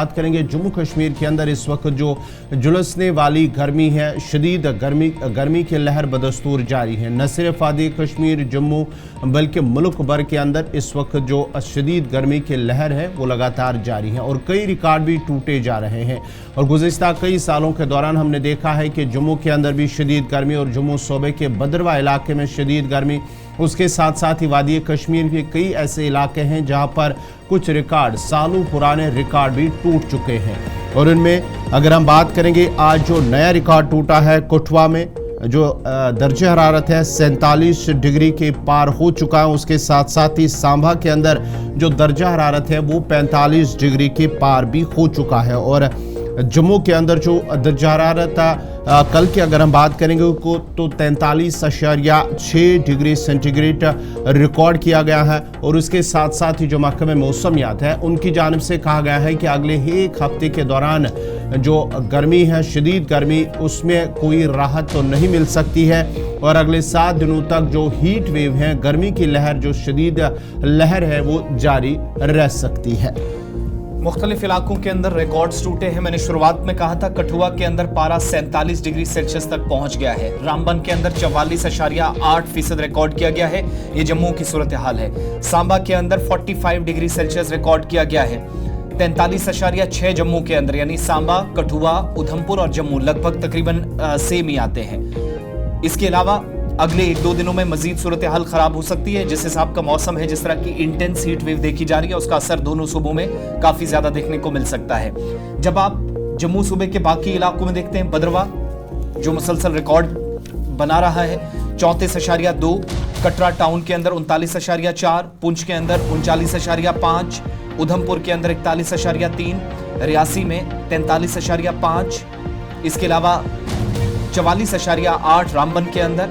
बात करेंगे जम्मू कश्मीर के अंदर इस वक्त जो झुलसने वाली गर्मी है, शदीद गर्मी की लहर बदस्तूर जारी है। न सिर्फ आदि कश्मीर जम्मू बल्कि मुल्क भर के अंदर इस वक्त जो शदीद गर्मी की लहर है वो लगातार जारी है और कई रिकॉर्ड भी टूटे जा रहे हैं। और गुज़िश्ता कई सालों के दौरान हमने देखा है कि जम्मू के अंदर भी शदीद गर्मी और जम्मू सूबे के बदरवा इलाके में शदीद गर्मी, उसके साथ साथ ही वादी कश्मीर के कई ऐसे इलाके हैं जहां पर कुछ रिकॉर्ड, सालों पुराने रिकॉर्ड भी टूट चुके हैं। और इनमें अगर हम बात करेंगे, आज जो नया रिकॉर्ड टूटा है कठुआ में, जो दर्जे हरारत है 47 डिग्री के पार हो चुका है। उसके साथ साथ ही सांबा के अंदर जो दर्जा हरारत है वो 45 डिग्री के पार भी हो चुका है। और जम्मू के अंदर जो दर्जा हरारत कल की अगर हम बात करेंगे तो 43.6 डिग्री सेंटीग्रेड रिकॉर्ड किया गया है। और उसके साथ साथ ही जो महकमे मौसमियात है उनकी जानिब से कहा गया है कि अगले एक हफ्ते के दौरान जो गर्मी है, शदीद गर्मी, उसमें कोई राहत तो नहीं मिल सकती है। और अगले 7 दिनों तक जो हीट वेव है, गर्मी की लहर, जो शदीद लहर है वो जारी रह सकती है। मुख्तलिफ इलाकों के अंदर रिकॉर्ड्स टूटे हैं। मैंने शुरुआत में कहा था कठुआ के अंदर पारा 47 डिग्री सेल्सियस तक पहुंच गया है। रामबन के अंदर 44.8% रिकॉर्ड किया गया है। ये जम्मू की सूरत हाल है। सांबा के अंदर 45 डिग्री सेल्सियस रिकॉर्ड किया गया है। 43.6 जम्मू के अंदर, यानी सांबा, कठुआ, उधमपुर और जम्मू लगभग तकरीबन सेम ही आते हैं। इसके अलावा अगले 1-2 दिनों में मजीद सूरत हाल खराब हो सकती है। जिस हिसाब का मौसम है, जिस तरह की इंटेंस हीट वेव देखी जा रही है, उसका असर दोनों सूबों में काफी ज्यादा देखने को मिल सकता है। जब आप जम्मू सूबे के बाकी इलाकों में देखते हैं, बदरवा जो मुसलसल रिकॉर्ड बना रहा है 34.2, कटरा टाउन के अंदर 39.4, पुंछ के अंदर 39.5, उधमपुर के अंदर 41.3, रियासी में 43.5, इसके अलावा 44.8 रामबन के अंदर,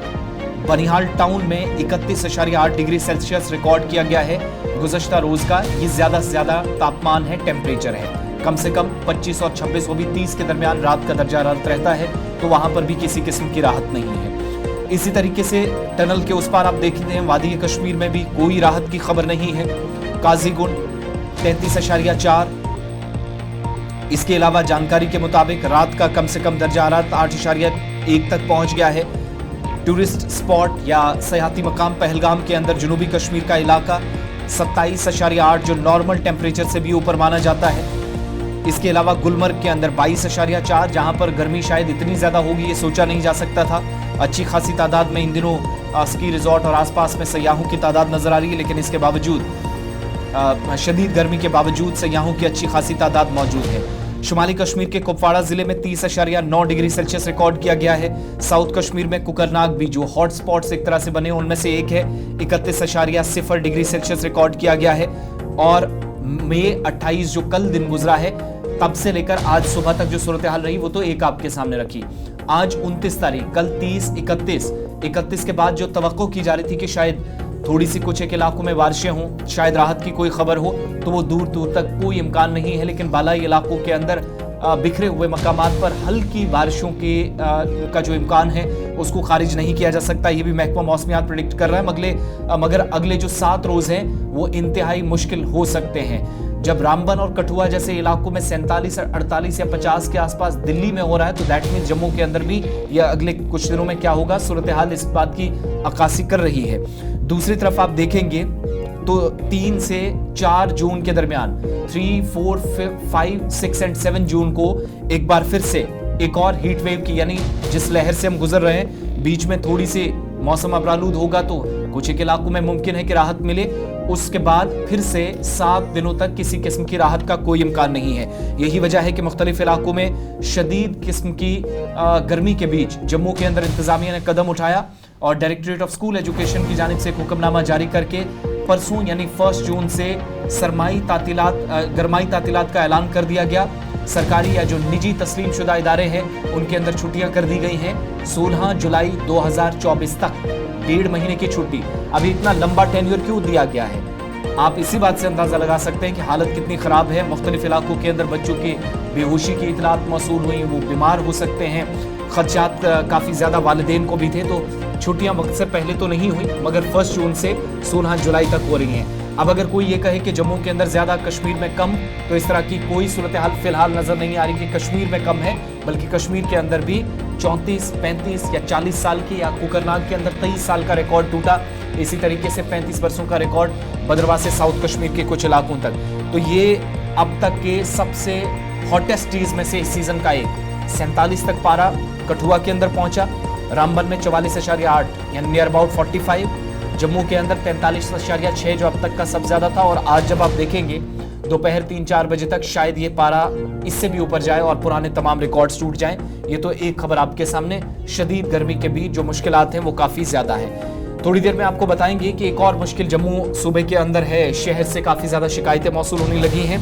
बनिहाल टाउन में 31.8 डिग्री सेल्सियस रिकॉर्ड किया गया है। गुज़श्ता रोज का ये ज्यादा से ज्यादा तापमान है, टेम्परेचर है। कम से कम 25 और 26, वो भी 30 के दरमियान रात का दर्जा हरारत रहता है, तो वहां पर भी किसी किस्म की राहत नहीं है। इसी तरीके से टनल के उस पार आप देखते हैं वादी कश्मीर में भी कोई राहत की खबर नहीं है। काजीगुंड 33.4। इसके अलावा जानकारी के मुताबिक रात का कम से कम दर्जा हरारत 8.1 तक पहुंच गया है। टूरिस्ट स्पॉट या सयाहती मकाम पहलगाम के अंदर जुनूबी कश्मीर का इलाका 27.8, जो नॉर्मल टेम्परेचर से भी ऊपर माना जाता है। इसके अलावा गुलमर्ग के अंदर 22.4, जहां पर गर्मी शायद इतनी ज्यादा होगी ये सोचा नहीं जा सकता था। अच्छी खासी तादाद में इन दिनों स्की रिजॉर्ट और आसपास में सयाहों की तादाद नजर आ रही है, लेकिन इसके बावजूद शदीद गर्मी के बावजूद सयाहों की अच्छी खासी तादाद मौजूद है। शुमाली कश्मीर के कुपवाड़ा जिले में 30.9 डिग्री सेल्सियस रिकॉर्ड किया गया है। साउथ कश्मीर में कुकरनाग भी, जो हॉट स्पॉट्स एक तरह से बने उनमें से एक है, 31.0 डिग्री सेल्सियस रिकॉर्ड किया गया है। और मई 28 जो कल दिन गुजरा है, तब से लेकर आज सुबह तक जो सूरत हाल रही वो तो एक आपके सामने रखी। आज 29 तारीख, कल 30, 31 के बाद जो तवक्को की जा रही थी कि शायद थोड़ी सी कुछ एक इलाकों में बारिशें हों, शायद राहत की कोई खबर हो, तो वो दूर दूर तक कोई इम्कान नहीं है। लेकिन बालाई इलाकों के अंदर बिखरे हुए मकामात पर हल्की बारिशों का जो इम्कान है उसको खारिज नहीं किया जा सकता। ये भी महकमा मौसमियात प्रेडिक्ट कर रहा है। मगर अगले जो 7 रोज हैं वो इंतहाई मुश्किल हो सकते हैं। जब रामबन और कठुआ जैसे इलाकों में 47, 48 या 50 के आसपास दिल्ली में हो रहा है, तो दैट मीन्स जम्मू के अंदर भी या अगले कुछ दिनों में क्या होगा, सूरत हाल इस बात की अक्कासी कर रही है। दूसरी तरफ आप देखेंगे तो 3 से 4 जून के दरमियान, 3, 4, 5, 6 और 7 जून को एक बार फिर से एक और हीट वेव की, यानी जिस लहर से हम गुजर रहे हैं, बीच में थोड़ी सी मौसम अबरालूद होगा तो कुछ एक इलाकों में मुमकिन है कि राहत मिले। उसके बाद फिर से 7 दिनों तक किसी किस्म की राहत का कोई इम्कान नहीं है। यही वजह है कि मुख्तलिफ इलाकों में शदीद किस्म की गर्मी के बीच जम्मू के अंदर इंतजामिया ने कदम उठाया और डायरेक्टरेट ऑफ स्कूल एजुकेशन की जानिब से एक हुक्मनामा जारी करके परसों यानी 1 जून से गरमाई तातीलात का ऐलान कर दिया गया। सरकारी या जो निजी तस्लीम शुदा इदारे हैं उनके अंदर छुट्टियां कर दी गई हैं 16 जुलाई 2024 तक, 1.5 महीने की छुट्टी। अभी इतना लंबा टेन्योर क्यों दिया गया है? आप इसी बात से अंदाजा लगा सकते हैं कि हालत कितनी खराब है। मुख्तलिफ इलाकों के अंदर बच्चों की बेहोशी की इतलात मौसूल हुई, वो बीमार हो सकते हैं। खर्चात काफ़ी ज़्यादा वालिदैन को भी थे, तो छुट्टियां वक्त से पहले तो नहीं हुई, मगर 1 जून से 16 जुलाई तक हो रही हैं। अब अगर कोई ये कहे कि जम्मू के अंदर ज्यादा कश्मीर में कम, तो इस तरह की कोई सूरत हाल फिलहाल नजर नहीं आ रही कि कश्मीर में कम है, बल्कि कश्मीर के अंदर भी 34, 35 या 40 साल की, या कुकरनाग के अंदर 23 साल का रिकॉर्ड टूटा। इसी तरीके से 35 वर्षों का रिकॉर्ड बदरवा से साउथ कश्मीर के कुछ इलाकों तक। तो ये अब तक के सबसे हॉटेस्ट डेज में से इस सीजन का एक। 47 तक पारा कठुआ के अंदर पहुंचा, रामबन में 44.8 यानी नियर अबाउट 45, जम्मू के अंदर 43.6 जो अब तक का सबसे ज्यादा था। और आज जब आप देखेंगे दोपहर 3-4 बजे तक शायद ये पारा इससे भी ऊपर जाए और पुराने तमाम रिकॉर्ड्स टूट जाएं। ये तो एक खबर आपके सामने। शदीद गर्मी के बीच जो मुश्किलात हैं वो काफी ज्यादा है। थोड़ी देर में आपको बताएंगे कि एक और मुश्किल जम्मू सूबे के अंदर है। शहर से काफी ज्यादा शिकायतें मौसूल होने लगी हैं।